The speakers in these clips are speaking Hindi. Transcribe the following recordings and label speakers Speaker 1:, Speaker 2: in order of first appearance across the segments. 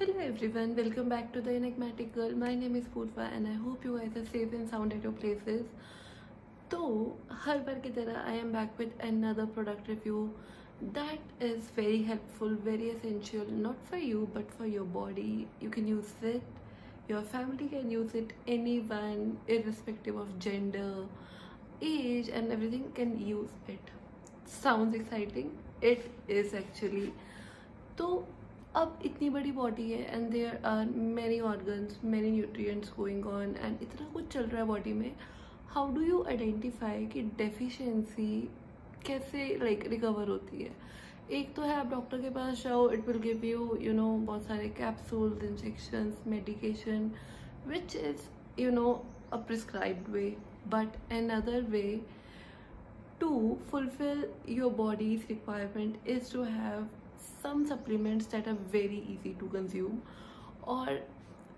Speaker 1: Hello everyone, welcome back to the Enigmatic Girl. My name is Purva and I hope you guys are safe and sound at your places. तो हर बार की तरह I am back with another product review that is very helpful, very essential, not for you but for your body. You can use it, your family can use it, anyone irrespective of gender, age and everything can use it. Sounds exciting? It is actually. तो अब इतनी बड़ी बॉडी है and there are many organs, many nutrients going on and इतना कुछ चल रहा है बॉडी में. हाउ डू यू आइडेंटिफाई कि डेफिशिएंसी कैसे रिकवर होती है? एक तो है आप डॉक्टर के पास जाओ, it will give you you know बहुत सारे capsules, injections, medication which is a prescribed way. But another way to fulfill your body's requirement is to have some supplements that are very easy to consume. और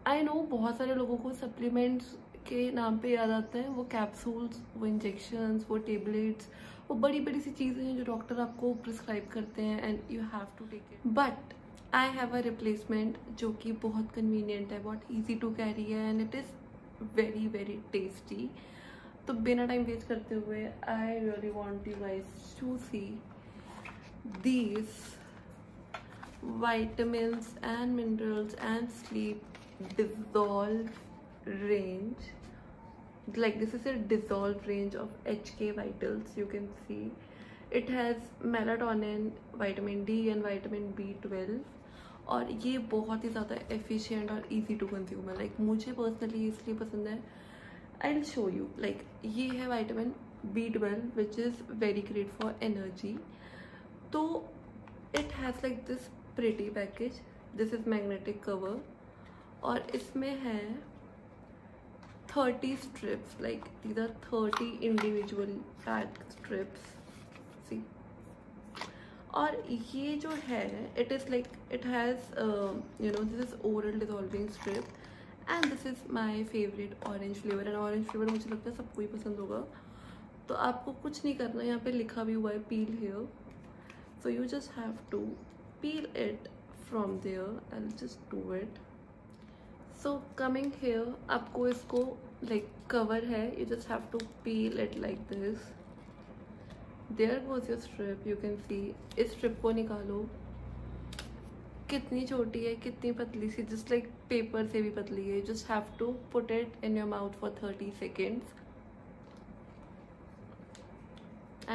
Speaker 1: I know बहुत सारे लोगों को supplements के नाम पे याद आता है वो कैप्सूल्स, वो इंजेक्शंस, वो टेबलेट्स, वो बड़ी बड़ी सी चीज़ें हैं जो डॉक्टर आपको प्रिस्क्राइब करते हैं and you have to take it. But I have a replacement जो कि बहुत कन्वीनियंट है, बहुत ईजी टू कैरी है and it is very very tasty. तो बिना टाइम वेस्ट करते हुए I really want you guys to see these vitamins and minerals and sleep dissolve range. Like this is a dissolved range of HK Vitals. You can see it has melatonin, vitamin D and vitamin B12 और ये बहुत ही ज़्यादा एफिशिएंट और इजी टू कंज्यूम है. लाइक मुझे पर्सनली इसलिए पसंद है. I will show you. Like ये है vitamin B12 which is very great for energy. तो it has like this pretty package. This is magnetic cover और इसमें है 30 strips. Like these are 30 individual pack strips. See और ये जो है it is like it has this is oral dissolving strip and this is my favourite orange flavour. And orange flavour मुझे लगता है सबको ही पसंद होगा. तो आपको कुछ नहीं करना, यहाँ पे लिखा भी हुआ है peel here. So you just have to peel it from there. I'll just do it. So coming here, आपको इसको like cover है, you just have to peel it like this. There goes your strip. You can see इस strip को निकालो. कितनी छोटी है, कितनी पतली सी, just like पेपर से भी पतली है. You just have to put it in your mouth for 30 seconds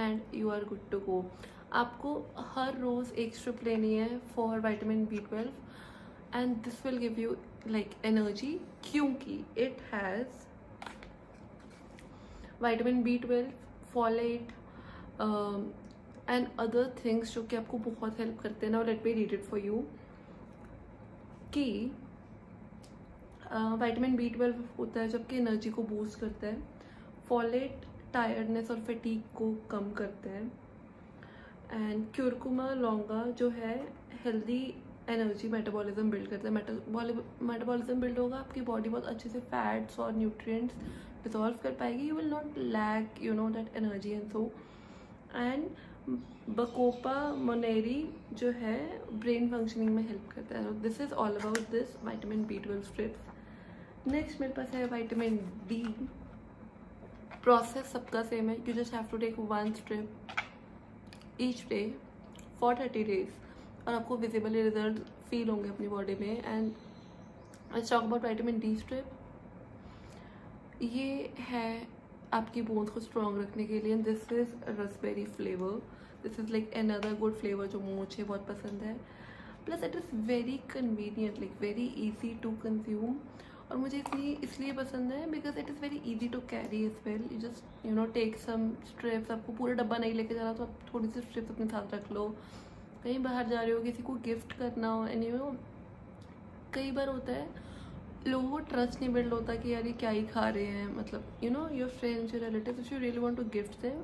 Speaker 1: and you are good to go. आपको हर रोज़ एक स्ट्रिप लेनी है फॉर vitamin B12 and this will give you like energy क्योंकि it has vitamin B12, folate and other things जो कि आपको बहुत हेल्प करते हैं. Now let me read it for you कि विटामिन B12 होता है जबकि एनर्जी को बूस्ट करता है. फॉलेट टायर्डनेस और फटीग को कम करते हैं. एंड क्यूरकुमा लौंगा जो है हेल्दी एनर्जी मेटाबॉलिज्म बिल्ड करता है. मेटाबॉलिज्म बिल्ड होगा, आपकी बॉडी बहुत अच्छे से फैट्स और न्यूट्रिएंट्स डिसॉल्व कर पाएगी. You will not lack that energy and so. And bacopa monnieri जो है ब्रेन फंक्शनिंग में हेल्प करता है. This is all about this vitamin B12 strips. Next मेरे पास है विटामिन D. प्रोसेस सबका सेम है. You just have to take 1 strip each day for 30 days और आपको विजिबली रिजल्ट फील होंगे अपनी बॉडी में. And let's talk about vitamin D strip. ये है आपकी बोन्स को स्ट्रॉन्ग रखने के लिए. This is raspberry flavour. This is like another good flavour जो मुझे बहुत पसंद है. Plus it is very convenient, like very easy to consume. और मुझे इसलिए पसंद है because it is very easy to carry as well. You just take some strips. आपको पूरा डब्बा नहीं लेके जाना तो आप थोड़ी सी स्ट्रिप्स अपने साथ रख लो. कहीं बाहर जा रहे हो, किसी को गिफ्ट करना हो, एंड कई बार होता है लोगों को ट्रस्ट नहीं बिल्ड होता कि यार ये क्या ही खा रहे हैं. मतलब your friends, your relatives, if you really want to gift them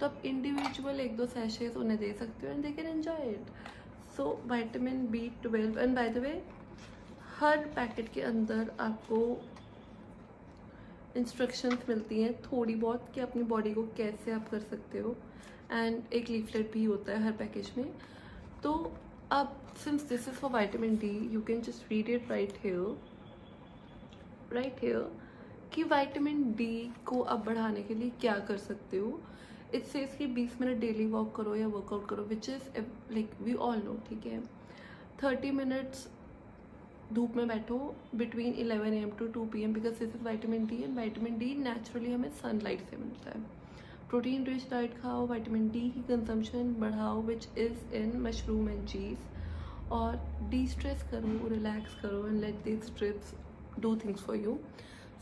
Speaker 1: तो आप इंडिविजुअल 1-2 सैशेस उन्हें दे सकते हो and they can enjoy it. So vitamin B12 and by the way हर पैकेट के अंदर आपको इंस्ट्रक्शंस मिलती हैं थोड़ी बहुत कि अपनी बॉडी को कैसे आप कर सकते हो. एंड एक लीफलेट भी होता है हर पैकेज में. तो अब since this is for vitamin D, you can just read it right here कि विटामिन डी को आप बढ़ाने के लिए क्या कर सकते हो. इट सेज कि 20 मिनट डेली वॉक करो या वर्कआउट करो, which is like we all know, ठीक है. 30 मिनट्स धूप में बैठो between 11 AM to 2 PM because this is vitamin D, and vitamin D naturally हमें सनलाइट से मिलता है. प्रोटीन रिच डाइट खाओ, विटामिन डी की कंजम्पशन बढ़ाओ which is in mushroom and cheese, और डी स्ट्रेस करो, रिलैक्स करो and let this trips do things for you.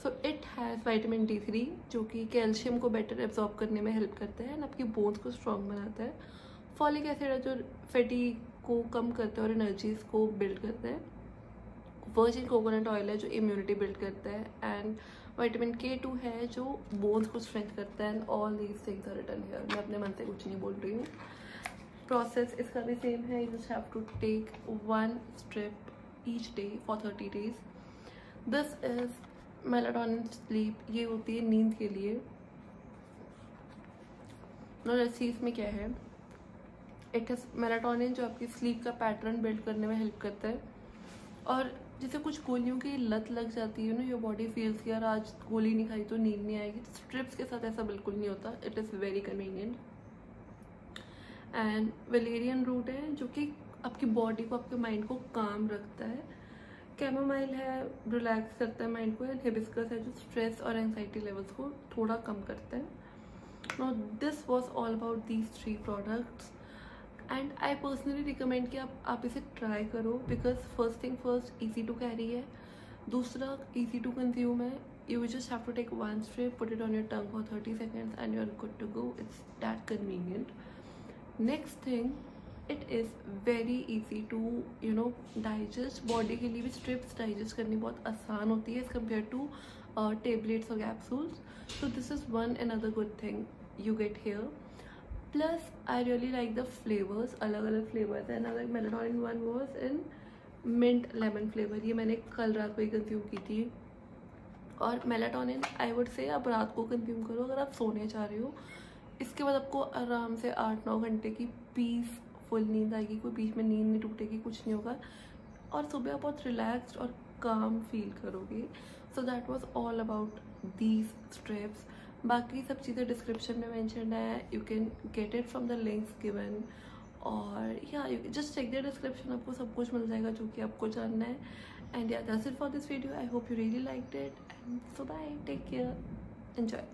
Speaker 1: So it has vitamin D3 जो कि कैल्शियम को बेटर एब्जॉर्ब करने में हेल्प करता है एंड आपकी बोन्स को स्ट्रॉन्ग बनाता है. फॉलिक एसिड है जो फैटी को कम करता है और एनर्जीज को बिल्ड करता है. वर्जिन कोकोनट ऑयल है जो इम्यूनिटी बिल्ड करता है, एंड विटामिन K2 है जो बोन्स को स्ट्रेंथ करता है. And all these things are written here. मैं अपने मन से कुछ नहीं बोल रही हूँ. प्रोसेस इसका भी सेम है. You just have to take 1 strip each day for 30 days. This is melatonin sleep. ये होती है नींद के लिए. जैसे इसमें क्या है, इट इज मेलाटोनिन जो आपकी स्लीप का पैटर्न बिल्ड करने में हेल्प करता है. और जैसे कुछ गोलियों की लत लग जाती है ना, योर बॉडी फील्स कि यार आज गोली नहीं खाई तो नींद नहीं आएगी. स्ट्रिप्स के साथ ऐसा बिल्कुल नहीं होता. It is very convenient. And valerian root है जो कि आपकी बॉडी को, आपके माइंड को काम रखता है. कैमोमाइल है, रिलैक्स करता है माइंड को. एंड हिबिस्कस है जो स्ट्रेस और एंजाइटी लेवल्स को थोड़ा कम करता है. No this was all about these 3 products, and I personally recommend कि आप इसे ट्राई करो because first thing first easy to carry है, दूसरा ईजी टू कंज्यूम है. You just have to take 1 strip, put it on your tongue for 30 seconds and you are good to go. It's that convenient. Next thing, it is very easy to digest. Body के लिए भी स्ट्रिप्स डाइजेस्ट करनी बहुत आसान होती है एज कम्पेयर टू टेबलेट्स और capsules. So this is one another good thing you get here. Plus I really like the flavours. अलग अलग फ्लेवर्स है. Another melatonin one was in mint lemon flavour. ये मैंने कल रात को ही कंज्यूम की थी. और मेलाटोनिन आई वुड से आप रात को कंज्यूम करो अगर आप सोने जा रहे हो. इसके बाद आपको आराम से 8-9 घंटे की पीस फुल नींद आएगी. कोई बीच में नींद नहीं टूटेगी, कुछ नहीं होगा, और सुबह आप बहुत रिलैक्स्ड और काम फील करोगे. So that was all about these strips. बाकी सब चीज़ें डिस्क्रिप्शन में मेंशन है. You can get it from the links given, और या you just check the description. आपको सब कुछ मिल जाएगा जो कि आपको जानना है. एंड या that's it for this video. I hope you really liked it, and so bye, take care, enjoy.